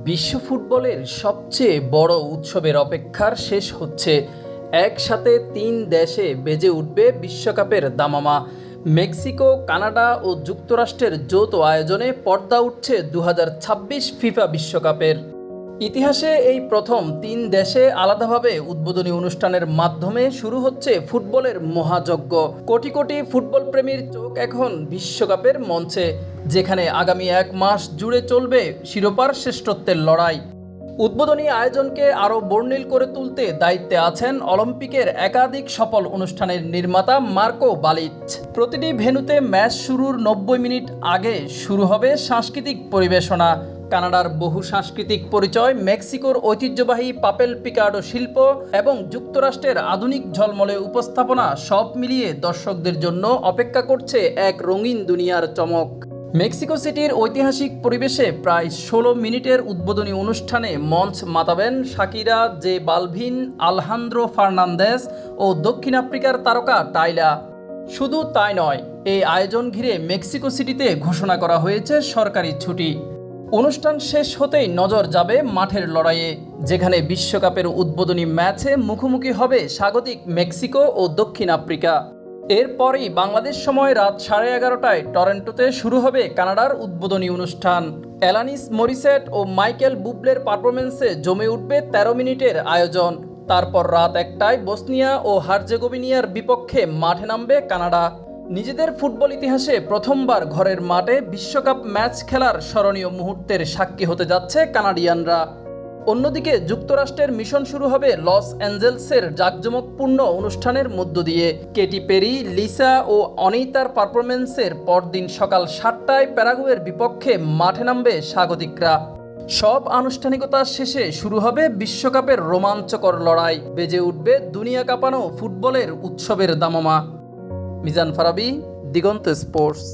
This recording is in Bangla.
বিশ্ব ফুটবলের সবচেয়ে বড় উৎসবের অপেক্ষার শেষ হচ্ছে। একসাথে ৩ দেশে বেজে উঠবে বিশ্বকাপের দামামা। মেক্সিকো, কানাডা ও যুক্তরাষ্ট্রের যৌথ আয়োজনে পর্দা উঠছে ২০২৬ ফিফা বিশ্বকাপের। ইতিহাসে এই প্রথম ৩ দেশে আলাদাভাবে উদ্বোধনী অনুষ্ঠানের মাধ্যমে শুরু হচ্ছে ফুটবলের মহাযজ্ঞ। কোটি কোটি ফুটবল প্রেমীর চোখ এখন বিশ্বকাপের মঞ্চে, যেখানে আগামী ১ মাস জুড়ে চলবে শিরোপার শ্রেষ্ঠত্বের লড়াই। উদ্বোধনী আয়োজনকে আরও বর্ণিল করে তুলতে দায়িত্বে আছেন অলিম্পিকের একাধিক সফল অনুষ্ঠানের নির্মাতা মার্কো বালিচ। প্রতিটি ভেন্যুতে ম্যাচ শুরুর ৯০ মিনিট আগে শুরু হবে সাংস্কৃতিক পরিবেশনা। কানাডার বহু সাংস্কৃতিক পরিচয়, মেক্সিকোর ঐতিহ্যবাহী পাপেল পিকার্ডো শিল্প এবং যুক্তরাষ্ট্রের আধুনিক ঝলমলে উপস্থাপনা সব মিলিয়ে দর্শকদের জন্য অপেক্ষা করছে এক রঙিন দুনিয়ার চমক। মেক্সিকো সিটির ঐতিহাসিক পরিবেশে প্রায় ১৬ মিনিটের উদ্বোধনী অনুষ্ঠানে মঞ্চ মাতাবেন শাকিরা, জে বালভিন, আলহান্দ্রো ফার্নান্দেস ও দক্ষিণ আফ্রিকার তারকা টাইলা। শুধু তাই নয়, এই আয়োজন ঘিরে মেক্সিকো সিটিতে ঘোষণা করা হয়েছে সরকারি ছুটি। অনুষ্ঠান শেষ হতেই নজর যাবে মাঠের লড়াইয়ে, যেখানে বিশ্বকাপের উদ্বোধনী ম্যাচে মুখোমুখি হবে স্বাগতিক মেক্সিকো ও দক্ষিণ আফ্রিকা। এরপরই বাংলাদেশ সময় রাত 11:30টায় টরন্টোতে শুরু হবে কানাডার উদ্বোধনী অনুষ্ঠান। অ্যালানিস মরিসেট ও মাইকেল বুবলের পারফরমেন্সে জমে উঠবে ১৩ মিনিটের আয়োজন। তারপর রাত ১টায় বসনিয়া ও হার্জেগোভিনিয়ার বিপক্ষে মাঠে নামবে কানাডা। নিজেদের ফুটবল ইতিহাসে প্রথমবার ঘরের মাঠে বিশ্বকাপ ম্যাচ খেলার স্মরণীয় মুহূর্তের সাক্ষী হতে যাচ্ছে কানাডিয়ানরা। অন্যদিকে যুক্তরাষ্ট্রের মিশন শুরু হবে লস অ্যাঞ্জেলসের জাঁকজমকপূর্ণ অনুষ্ঠানের মধ্য দিয়ে। কেটি পেরি, লিসা ও অনিতার পারফরমেন্সের পরদিন সকাল ৭টায় প্যারাগুয়ের বিপক্ষে মাঠে নামবে স্বাগতিকরা। সব আনুষ্ঠানিকতা শেষে শুরু হবে বিশ্বকাপের রোমাঞ্চকর লড়াই। বেজে উঠবে দুনিয়া কাঁপানো ফুটবলের উৎসবের দামামা। মিজান ফারাবি, দিগন্ত স্পোর্টস।